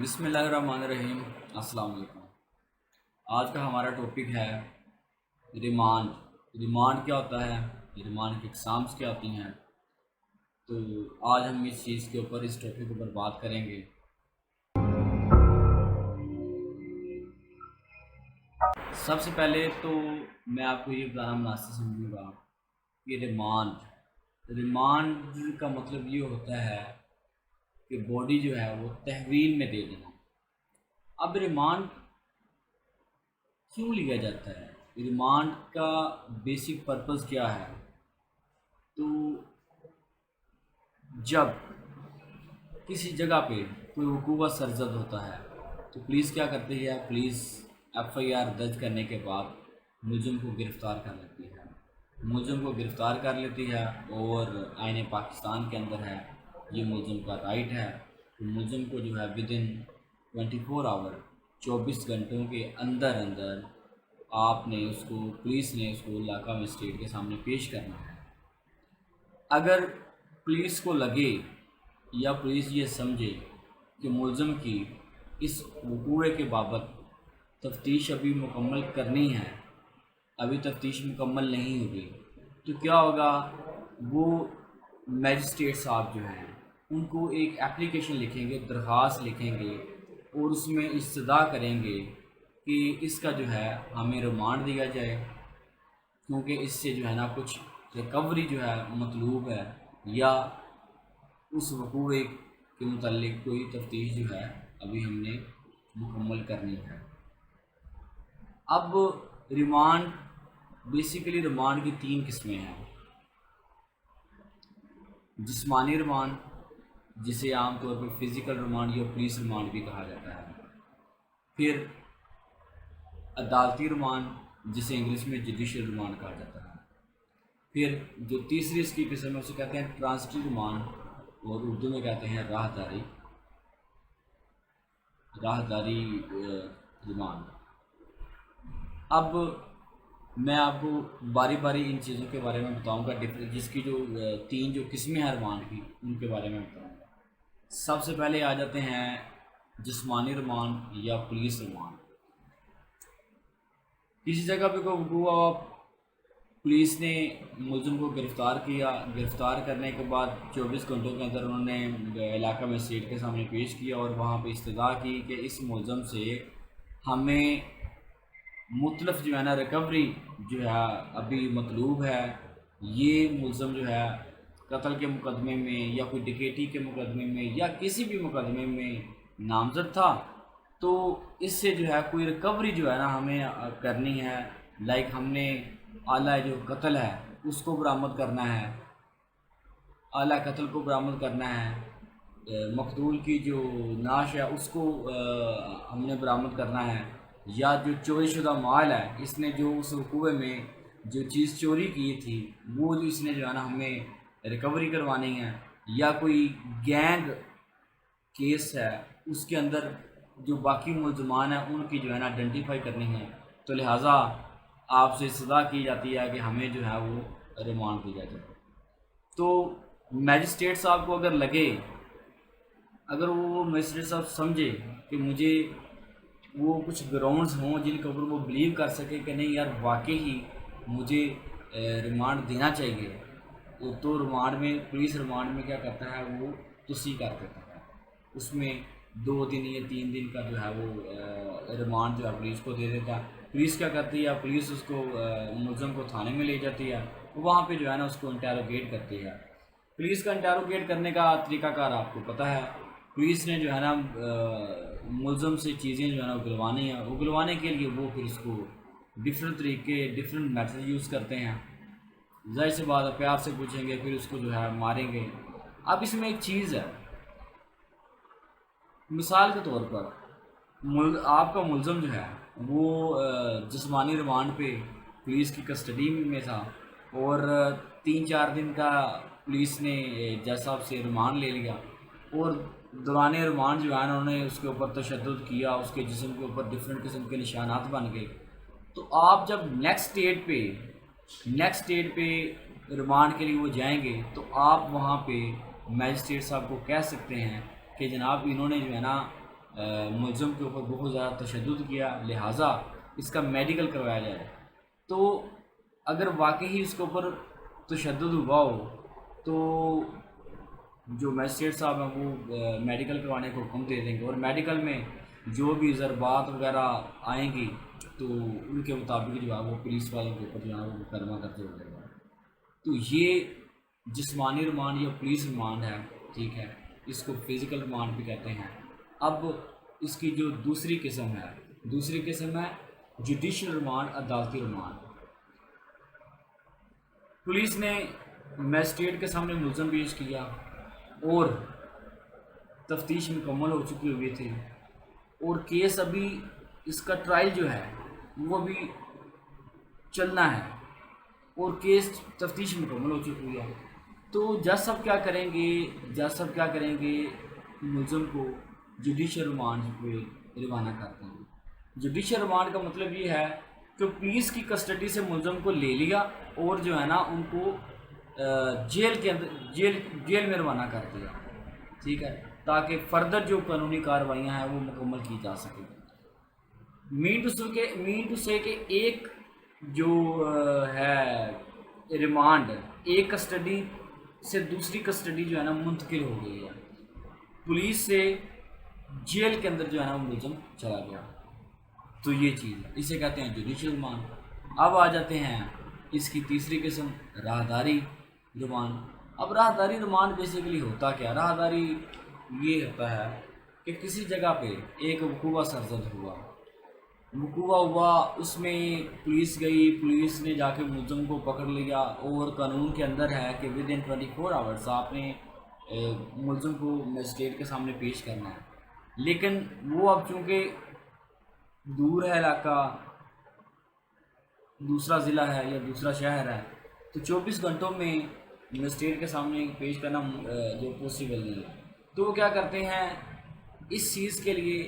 بسم اللہ الرحمن الرحیم۔ السلام علیکم۔ آج کا ہمارا ٹاپک ہے ریمانڈ۔ ریمانڈ کیا ہوتا ہے، ریمانڈ کی اقسامز کیا ہوتی ہیں، تو آج ہم اس چیز کے اوپر، اس ٹاپک کے اوپر بات کریں گے۔ سب سے پہلے تو میں آپ کو یہ بتانا مناسب سمجھوں گا کہ ریمانڈ کا مطلب یہ ہوتا ہے کہ باڈی جو ہے وہ تحویل میں دے دینا۔ اب ریمانڈ کیوں لیا جاتا ہے، ریمانڈ کا بیسک پرپز کیا ہے؟ تو جب کسی جگہ پہ کوئی وقوع سرزد ہوتا ہے تو پولیس کیا کرتی ہے، پولیس ایف آئی آر درج کرنے کے بعد ملزم کو گرفتار کر لیتی ہے۔ ملزم کو گرفتار کر لیتی ہے اور آئین پاکستان کے اندر ہے، یہ ملزم کا رائٹ ہے کہ ملزم کو جو ہے ودن 24 آور 24 گھنٹوں کے اندر آپ نے اس کو، پولیس نے اس کو علاقہ مجسٹریٹ کے سامنے پیش کرنا ہے۔ اگر پولیس کو لگے یا پولیس یہ سمجھے کہ ملزم کی اس وقوع کے بابت تفتیش ابھی مکمل کرنی ہے، ابھی تفتیش مکمل نہیں ہوگی، تو کیا ہوگا، وہ میجسٹریٹ صاحب جو ہیں ان کو ایک اپلیکیشن لکھیں گے، درخواست لکھیں گے اور اس میں استدعا کریں گے کہ اس کا جو ہے ہمیں ریمانڈ دیا جائے، کیونکہ اس سے جو ہے نا کچھ ریکوری جو ہے مطلوب ہے، یا اس وقوع کے متعلق کوئی تفتیش جو ہے ابھی ہم نے مکمل کرنی ہے۔ اب ریمانڈ، بیسیکلی ریمانڈ کی 3 قسمیں ہیں۔ جسمانی ریمانڈ، جسے عام طور پر فزیکل ریمانڈ یا پولیس ریمانڈ بھی کہا جاتا ہے۔ پھر عدالتی ریمانڈ، جسے انگلش میں جوڈیشل ریمانڈ کہا جاتا ہے۔ پھر جو تیسری اس کی قسم ہے اسے کہتے ہیں ٹرانزٹری ریمانڈ، اور اردو میں کہتے ہیں راہداری ریمانڈ۔ اب میں آپ کو باری باری ان چیزوں کے بارے میں بتاؤں گا، جس کی جو 3 جو قسمیں ہیں ریمانڈ کی، ان کے بارے میں بتاؤں گا۔ سب سے پہلے آ جاتے ہیں جسمانی ریمانڈ یا پولیس ریمانڈ۔ کسی جگہ پہ کوئی وقوع ہوا، پولیس نے ملزم کو گرفتار کیا، گرفتار کرنے کے بعد 24 گھنٹوں کے اندر انہوں نے علاقہ مجسٹریٹ کے سامنے پیش کیا اور وہاں پہ استدعا کی کہ اس ملزم سے ہمیں مختلف جو ہے نا ریکوری جو ہے ابھی مطلوب ہے۔ یہ ملزم جو ہے قتل کے مقدمے میں یا کوئی ڈکیٹی کے مقدمے میں یا کسی بھی مقدمے میں نامزد تھا، تو اس سے جو ہے کوئی ریکوری جو ہے نا ہمیں کرنی ہے، لائک ہم نے آلہ جو قتل ہے اس کو برآمد کرنا ہے، آلہ قتل کو برآمد کرنا ہے، مقتول کی جو نعش ہے اس کو ہم نے برآمد کرنا ہے، یا جو چوری شدہ مال ہے، اس نے جو اس وقوع میں جو چیز چوری کی تھی وہ جو اس نے جو ہے نا ہمیں ریکوری کروانی ہے، یا کوئی گینگ کیس ہے اس کے اندر جو باقی ملزمان ہیں ان کی جو ہے نا آئیڈینٹیفائی کرنی ہے، تو لہٰذا آپ سے استدعا کی جاتی ہے کہ ہمیں جو ہے وہ ریمانڈ دیا جائے۔ تو میجسٹریٹ صاحب کو اگر لگے، اگر وہ میجسٹریٹ صاحب سمجھے کہ مجھے وہ کچھ گراؤنڈز ہوں جن کے اوپر وہ بلیو کر سکے کہ نہیں یار واقعی ہی مجھے ریمانڈ دینا چاہیے، تو ریمانڈ میں، پولیس ریمانڈ میں کیا کرتا ہے، وہ توسیع کر دیتا ہے، اس میں 2 دن یا 3 دن کا جو ہے وہ ریمانڈ جو ہے پولیس کو دے دیتا ہے۔ پولیس کیا کرتی ہے، پولیس اس کو ملزم کو تھانے میں لے جاتی ہے، وہاں پہ جو ہے نا اس کو انٹیروگیٹ کرتی ہے۔ پولیس کا انٹیروگیٹ کرنے کا طریقہ کار آپ کو پتہ ہے، پولیس نے جو ہے نا ملزم سے چیزیں جو ہے نا اگلوانی ہیں، اگلوانے کے لیے وہ پھر اس کو ڈفرینٹ طریقے، ڈفرینٹ میتھڈ یوز کرتے ہیں۔ ظاہر سی بات ہے، پیار سے پوچھیں گے، پھر اس کو جو ہے ماریں گے۔ اب اس میں ایک چیز ہے، مثال کے طور پر آپ کا ملزم جو ہے وہ جسمانی ریمانڈ پہ پولیس کی کسٹڈی میں تھا، اور 3-4 دن کا پولیس نے جج صاحب سے ریمانڈ لے لیا، اور دوران ریمانڈ جو ہے نا انہوں نے اس کے اوپر تشدد کیا، اس کے جسم کے اوپر ڈفرینٹ قسم کے نشانات بن گئے۔ تو آپ جب نیکسٹ ڈیٹ پہ ریمانڈ کے لیے وہ جائیں گے تو آپ وہاں پہ میجسٹریٹ صاحب کو کہہ سکتے ہیں کہ جناب انہوں نے جو ہے نا ملزم کے اوپر بہت زیادہ تشدد کیا، لہٰذا اس کا میڈیکل کروایا جائے۔ تو اگر واقعی اس کے اوپر تشدد ہوا ہو تو جو میجسٹریٹ صاحب ہیں وہ میڈیکل کروانے کو حکم دے دیں گے، اور میڈیکل میں جو بھی ضربات وغیرہ آئیں گی تو ان کے مطابق جو ہے وہ پولیس والوں کے اوپر جو ہے وہ مقدمہ درج ہو جائے گا۔ تو یہ جسمانی ریمانڈ یا پولیس ریمانڈ ہے، ٹھیک ہے، اس کو فزیکل ریمانڈ بھی کہتے ہیں۔ اب اس کی جو دوسری قسم ہے جوڈیشل ریمانڈ، عدالتی ریمانڈ۔ پولیس نے میجسٹریٹ کے سامنے ملزم پیش کیا اور تفتیش مکمل ہو چکی ہوئی تھی، اور کیس ابھی اس کا ٹرائل جو ہے وہ بھی چلنا ہے، اور کیس تفتیش مکمل ہو چکی ہے۔ تو جج صاحب کیا کریں گے؟ ملزم کو جوڈیشل ریمانڈ پہ روانہ کرتے ہیں۔ جوڈیشل ریمانڈ کا مطلب یہ ہے کہ پولیس کی کسٹڈی سے ملزم کو لے لیا اور جو ہے نا ان کو جیل میں روانہ کر دیا، ٹھیک ہے، تاکہ فردر جو قانونی کارروائیاں ہیں وہ مکمل کی جا سکیں۔ مین ٹو سے کہ ایک جو ہے ریمانڈ، ایک کسٹڈی سے دوسری کسٹڈی جو ہے نا منتقل ہو گئی ہے، پولیس سے جیل کے اندر جو ہے نا وہ ملزم چلا گیا۔ تو یہ چیز ہے، اسے کہتے ہیں جوڈیشل ریمانڈ۔ اب آ جاتے ہیں اس کی تیسری قسم، راہداری ریمانڈ۔ اب راہداری ریمانڈ بیسیکلی ہوتا کیا؟ راہداری یہ ہوتا ہے کہ کسی جگہ پہ ایک وقوع سرزد ہوا، اس میں پولیس گئی، پولیس نے جا کے ملزم کو پکڑ لیا، اور قانون کے اندر ہے کہ ود ان 24 آورس آپ نے ملزم کو میجسٹریٹ کے سامنے پیش کرنا ہے۔ لیکن وہ اب چونکہ دور ہے علاقہ، دوسرا ضلع ہے یا دوسرا شہر ہے، تو 24 گھنٹوں میں میجسٹریٹ کے سامنے پیش کرنا جو پاسبل نہیں ہے۔ تو وہ کیا کرتے ہیں، اس چیز کے لیے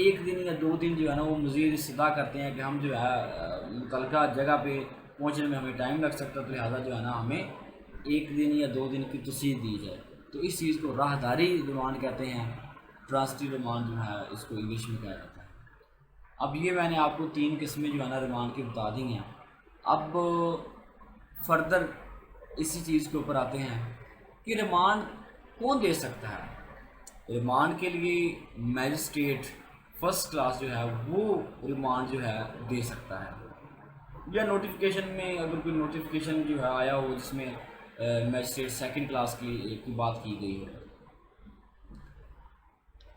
ایک دن یا 2 دن جو ہے نا وہ مزید استدعا کرتے ہیں کہ ہم جو ہے متعلقہ جگہ پہ پہنچنے میں ہمیں ٹائم لگ سکتا ہے، تو لہٰذا جو ہے نا ہمیں 1 دن یا 2 دن کی توسیع دی جائے۔ تو اس چیز کو راہداری ریمانڈ کہتے ہیں، ٹرانزٹری ریمانڈ جو ہے اس کو انگلش میں کہا جاتا ہے۔ اب یہ میں نے آپ کو 3 قسمیں جو ہے نا ریمانڈ کی بتا دی ہیں۔ اب فردر اسی چیز کے اوپر آتے ہیں کہ ریمانڈ کون دے سکتا ہے۔ ریمانڈ کے لیے میجسٹریٹ فرسٹ کلاس جو ہے وہ ریمانڈ جو ہے دے سکتا ہے، یا نوٹیفیکیشن میں اگر کوئی نوٹیفیکیشن جو ہے آیا ہو جس میں میجسٹریٹ سیکنڈ کلاس کی بات کی گئی ہے۔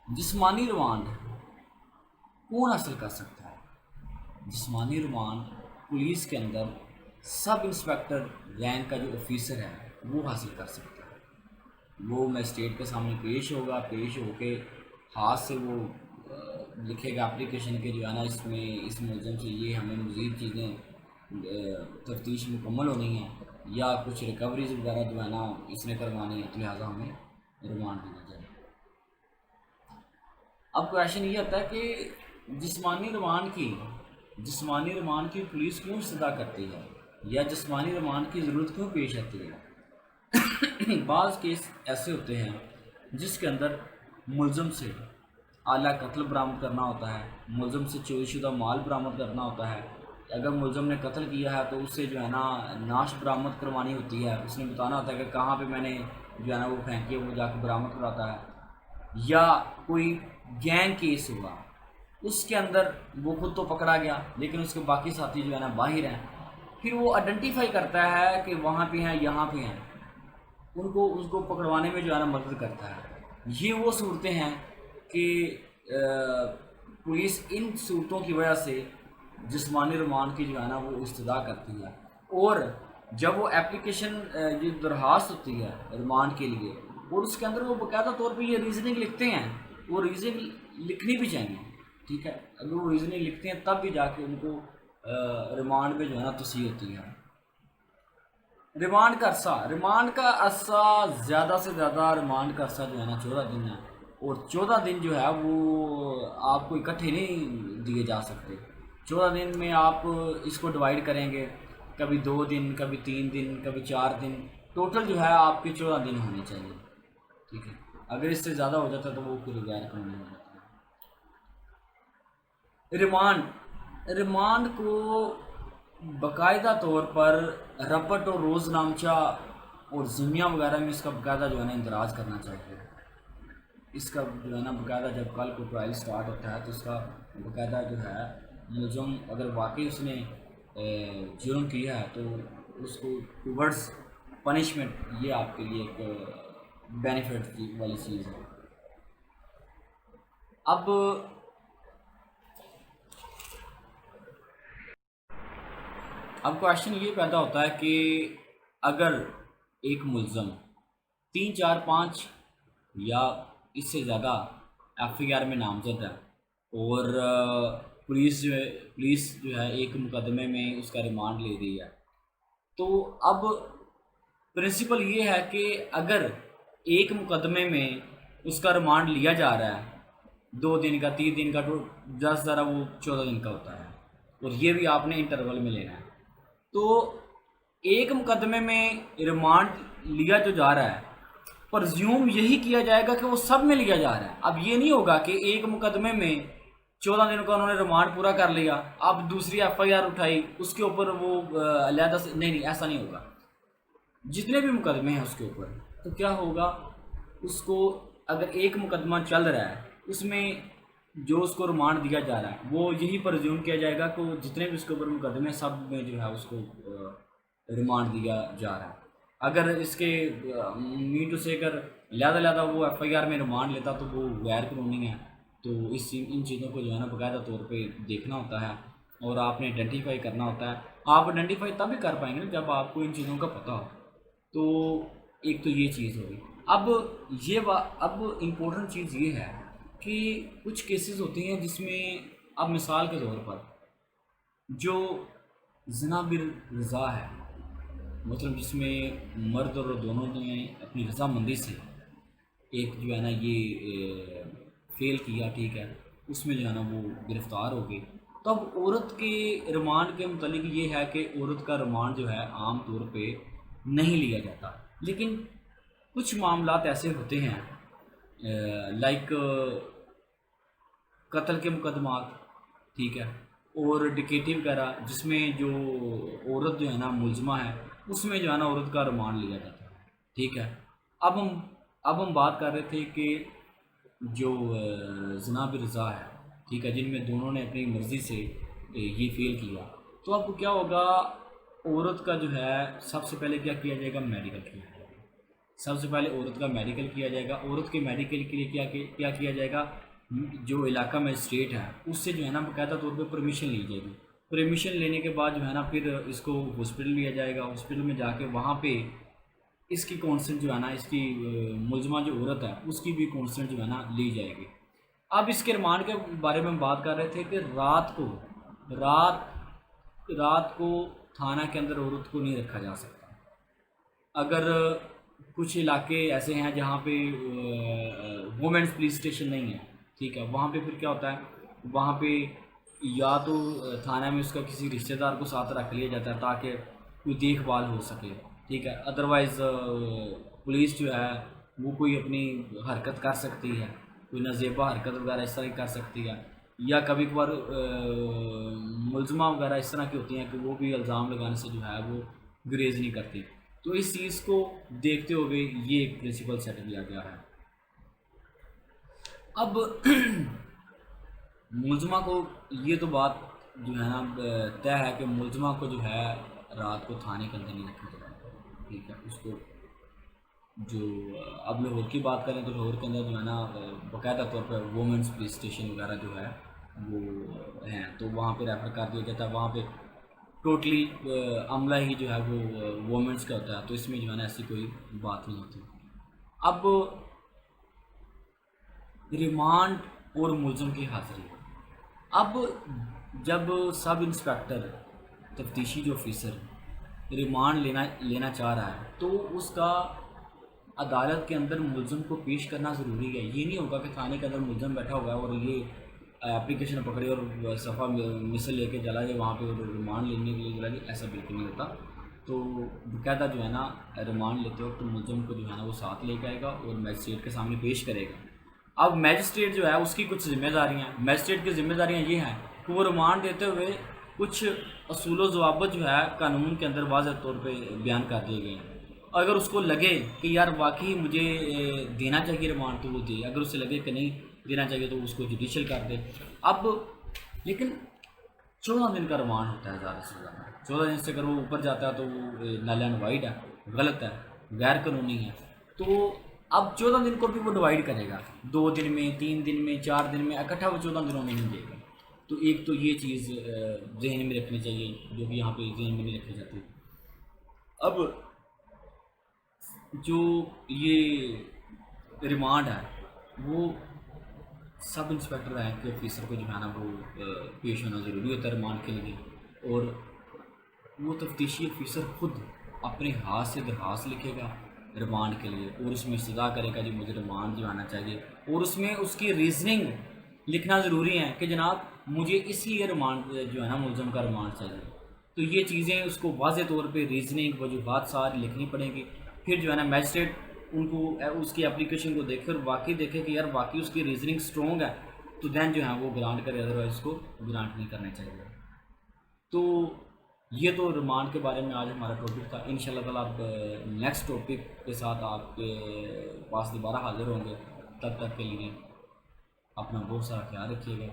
جسمانی ریمانڈ کون حاصل کر سکتا ہے؟ جسمانی ریمانڈ پولیس کے اندر سب انسپیکٹر رینک کا جو آفیسر ہے وہ حاصل کر سکتا ہے۔ وہ میجسٹریٹ کے سامنے پیش ہو کے ہاتھ سے وہ لکھے گا اپلیکیشن کے جو ہے نا اس میں اس ملزم سے یہ ہمیں مزید چیزیں تفتیش مکمل ہونی ہیں، یا کچھ ریکوریز وغیرہ جو ہے نا اس نے کروانی ہے، تو لہٰذا ہمیں ریمانڈ دینا چاہیے۔ اب کویشچن یہ آتا ہے کہ جسمانی ریمانڈ کی پولیس کیوں استدعا کرتی ہے، یا جسمانی ریمانڈ کی ضرورت کیوں پیش آتی ہے؟ بعض کیس ایسے ہوتے ہیں جس کے اندر ملزم سے اعلیٰ قتل برآمد کرنا ہوتا ہے، ملزم سے چوری شدہ مال برآمد کرنا ہوتا ہے۔ اگر ملزم نے قتل کیا ہے تو اس سے جو ہے نا نعش برآمد کروانی ہوتی ہے، اس نے بتانا ہوتا ہے کہ کہاں پہ میں نے جو ہے نا وہ پھینکی، وہ جا کے برآمد کراتا ہے۔ یا کوئی گینگ کیس ہوا، اس کے اندر وہ خود تو پکڑا گیا لیکن اس کے باقی ساتھی جو ہے نا باہر ہیں، پھر وہ آئیڈینٹیفائی کرتا ہے کہ وہاں پہ ہیں، یہاں پہ ہیں، اس کو پکڑوانے میں جو ہے نا مدد کرتا ہے۔ یہ وہ صورتیں ہیں کہ پولیس ان صورتوں کی وجہ سے جسمانی ریمانڈ کی جو ہے نا وہ استدعا کرتی ہے، اور جب وہ اپلیکیشن جو درخواست ہوتی ہے ریمانڈ کے لیے، اور اس کے اندر وہ باقاعدہ طور پہ یہ ریزننگ لکھتے ہیں، وہ ریزننگ لکھنی بھی چاہیے، ٹھیک ہے، اگر وہ ریزننگ لکھتے ہیں تب بھی جا کے ان کو ریمانڈ میں جو ہے نا توسیع ہوتی ہے۔ ریمانڈ کا عرصہ زیادہ سے زیادہ ریمانڈ کا عرصہ جو ہے نا 14 دن ہے، اور 14 دن جو ہے وہ آپ کو اکٹھے نہیں دیے جا سکتے۔ 14 دن میں آپ اس کو ڈیوائیڈ کریں گے، کبھی 2 دن، کبھی 3 دن، کبھی 4 دن، ٹوٹل جو ہے آپ کے 14 دن ہونے چاہیے، ٹھیک ہے۔ اگر اس سے زیادہ ہو جاتا ہے تو وہ پھر غیر قانونی ہو جاتا ہے۔ ریمانڈ کو باقاعدہ طور پر رپٹ اور روز نامچہ اور ضمنیہ وغیرہ میں اس کا باقاعدہ جو ہے نا اندراج کرنا چاہیے. اس کا جو ہے نا باقاعدہ جب کل کو ٹرائل سٹارٹ ہوتا ہے تو اس کا باقاعدہ جو ہے ملزم اگر واقعی اس نے جرم کیا ہے تو اس کو ٹورڈز پنشمنٹ یہ آپ کے لیے ایک بینیفٹ والی چیز ہے. اب کویشچن یہ پیدا ہوتا ہے کہ اگر ایک ملزم 3 4 5 یا اس سے زیادہ ایف آئی آر میں نامزد ہے اور پولیس جو ہے ایک مقدمے میں اس کا ریمانڈ لے رہی ہے، تو اب پرنسپل یہ ہے کہ اگر ایک مقدمے میں اس کا ریمانڈ لیا جا رہا ہے 2 دن کا 3 دن کا تو 10 ذرا وہ 14 دن کا ہوتا ہے، اور یہ بھی آپ نے انٹرول میں لینا ہے. تو ایک مقدمے میں ریمانڈ لیا جو جا رہا ہے پرزیوم یہی کیا جائے گا کہ وہ سب میں لیا جا رہا ہے. اب یہ نہیں ہوگا کہ ایک مقدمے میں 14 دنوں کا انہوں نے ریمانڈ پورا کر لیا، اب دوسری ایف آئی آر اٹھائی اس کے اوپر وہ علیحدہ سے نہیں، ایسا نہیں ہوگا. جتنے بھی مقدمے ہیں اس کے اوپر تو کیا ہوگا، اس کو اگر ایک مقدمہ چل رہا ہے اس میں جو اس کو ریمانڈ دیا جا رہا ہے وہ یہی پرزیوم کیا جائے گا کہ جتنے بھی اس کے اوپر مقدمے سب میں جو ہے اس کو ریمانڈ دیا جا رہا ہے. اگر اس کے میٹو سے اگر لہٰذا وہ ایف آئی آر میں ریمانڈ لیتا تو وہ غیر قانونی ہے. تو ان چیزوں کو جو ہے نا باقاعدہ طور پہ دیکھنا ہوتا ہے اور آپ نے آئیڈینٹیفائی کرنا ہوتا ہے. آپ آئیڈینٹیفائی تب بھی کر پائیں گے جب آپ کو ان چیزوں کا پتہ ہو. تو ایک تو یہ چیز ہوگی. اب امپورٹنٹ چیز یہ ہے کہ کچھ کیسز ہوتے ہیں جس میں اب مثال کے طور پر جو زنا بالرضا ہے، مطلب جس میں مرد اور دونوں نے اپنی رضامندی سے ایک جو ہے نا یہ فیل کیا، ٹھیک ہے، اس میں جو ہے نا وہ گرفتار ہو گئی. تو اب عورت کے ریمانڈ کے متعلق یہ ہے کہ عورت کا ریمانڈ جو ہے عام طور پہ نہیں لیا جاتا، لیکن کچھ معاملات ایسے ہوتے ہیں لائک قتل کے مقدمات، ٹھیک ہے، اور ڈکیٹی وغیرہ جس میں جو عورت جو ہے نا ملزمہ ہے اس میں جو ہے نا عورت کا ریمانڈ لیا جاتا ہے، ٹھیک ہے. اب ہم بات کر رہے تھے کہ جو زنا بالرضا ہے، ٹھیک ہے، جن میں دونوں نے اپنی مرضی سے یہ فیل کیا. تو اب کیا ہوگا، عورت کا جو ہے سب سے پہلے کیا کیا جائے گا، میڈیکل کیا جائے گا. سب سے پہلے عورت کا میڈیکل کیا جائے گا. عورت کے میڈیکل کے لیے کیا کیا جائے گا، جو علاقہ مجسٹریٹ ہے اس سے جو ہے نا باقاعدہ طور پہ پرمیشن لی جائے گی. پرمیشن لینے کے بعد جو ہے نا پھر اس کو ہاسپٹل لیا جائے گا. ہاسپٹل میں جا کے وہاں پہ اس کی کونسنٹ جو ہے نا، اس کی ملزمہ جو عورت ہے اس کی بھی کونسنٹ جو ہے نا لی جائے گی. اب اس کے ریمانڈ کے بارے میں ہم بات کر رہے تھے کہ رات کو تھانہ کے اندر عورت کو نہیں رکھا جا سکتا. اگر کچھ علاقے ایسے ہیں جہاں پہ وومنس پولیس اسٹیشن نہیں ہے، ٹھیک ہے، وہاں پہ پھر کیا ہوتا ہے، وہاں پہ یا تو تھانہ میں اس کا کسی رشتہ دار کو ساتھ رکھ لیا جاتا ہے تاکہ کوئی دیکھ بھال ہو سکے، ٹھیک ہے. ادروائز پولیس جو ہے وہ کوئی اپنی حرکت کر سکتی ہے، کوئی نازیبا حرکت وغیرہ اس طرح کی کر سکتی ہے، یا کبھی کبھار ملزمہ وغیرہ اس طرح کی ہوتی ہیں کہ وہ بھی الزام لگانے سے جو ہے وہ گریز نہیں کرتی. تو اس چیز کو دیکھتے ہوئے یہ ایک پرنسپل سیٹ کیا گیا ہے. اب ملزمہ کو یہ تو بات جو ہے نا طے ہے کہ ملزمہ کو جو ہے رات کو تھانے کے اندر نہیں رکھا جائے گا، ٹھیک ہے. اس کو جو اب لاہور کی بات کریں تو لاہور کے اندر جو ہے نا باقاعدہ طور پر وومنس پولیس اسٹیشن وغیرہ جو ہے وہ ہیں، تو وہاں پہ ریفر کر دیا جاتا ہے. وہاں پہ ٹوٹلی عملہ ہی جو ہے وہ وومنس کا ہوتا ہے، تو اس میں جو ہے نا ایسی کوئی بات نہیں ہوتی. اب ریمانڈ اور ملزم کی حاضری، اب جب سب انسپیکٹر تفتیشی جو آفیسر ریمانڈ لینا چاہ رہا ہے تو اس کا عدالت کے اندر ملزم کو پیش کرنا ضروری ہے. یہ نہیں ہوگا کہ تھانے کے اندر ملزم بیٹھا ہوا ہے اور یہ اپلیکیشن پکڑے اور صفحہ مثل لے کے چلا جائے وہاں پہ ریمانڈ لینے کے لیے چلا جائے، ایسا بالکل نہیں ہوتا. تو باقاعدہ جو ہے نا ریمانڈ لیتے وقت ملزم کو جو ہے نا وہ ساتھ لے کے آئے گا اور میجسٹریٹ کے سامنے پیش کرے گا. اب میجسٹریٹ جو ہے اس کی کچھ ذمہ داریاں ہیں. میجسٹریٹ کی ذمہ داریاں یہ ہیں کہ وہ ریمانڈ دیتے ہوئے کچھ اصول و ضوابط جو ہے قانون کے اندر واضح طور پہ بیان کر دیے گئے ہیں. اگر اس کو لگے کہ یار واقعی مجھے دینا چاہیے ریمانڈ تو وہ دے, اگر اسے لگے کہ نہیں دینا چاہیے تو اس کو جوڈیشل کر دے. اب لیکن 14 دن کا ریمانڈ ہوتا ہے زیادہ سے زیادہ. 14 دن سے اگر وہ اوپر جاتا ہے تو وہ نل اینڈ وائڈ ہے, غلط ہے, غیر قانونی ہے. تو اب 14 دن کو بھی وہ ڈیوائڈ کرے گا, 2 دن میں, 3 دن میں, 4 دن میں, اکٹھا وہ 14 دنوں میں نہیں دے گا. تو ایک تو یہ چیز ذہن میں رکھنی چاہیے جو کہ یہاں پہ ذہن میں نہیں رکھی جاتی. اب جو یہ ریمانڈ ہے وہ سب انسپیکٹر رینک کے آفیسر کو جو ہے نا وہ پیش ہونا ضروری ہوتا ہے ریمانڈ کے لیے. اور وہ تفتیشی آفیسر خود اپنے ہاتھ سے درخواست لکھے گا ریمانڈ کے لیے, اور اس میں استدعا کرے گا جی مجھے ریمانڈ جو آنا چاہیے, اور اس میں اس کی ریزننگ لکھنا ضروری ہے کہ جناب مجھے اس لیے ریمانڈ جو ہے نا ملزم کا ریمانڈ چاہیے. تو یہ چیزیں اس کو واضح طور پہ ریزننگ وجوہات ساری لکھنی پڑیں گی. پھر جو ہے نا میجسٹریٹ ان کو اس کی اپلیکیشن کو دیکھ کر واقعی دیکھے کہ یار واقعی اس کی ریزننگ اسٹرانگ ہے تو دین جو ہے وہ گرانٹ کرے, ادروائز اس کو گرانٹ نہیں کرنا چاہیے. تو یہ تو ریمانڈ کے بارے میں آج ہمارا ٹاپک تھا. ان شاء اللہ تعالیٰ آپ نیکسٹ ٹاپک کے ساتھ آپ کے پاس دوبارہ حاضر ہوں گے. تب تک کے لیے اپنا بہت سارا خیال رکھیے گا.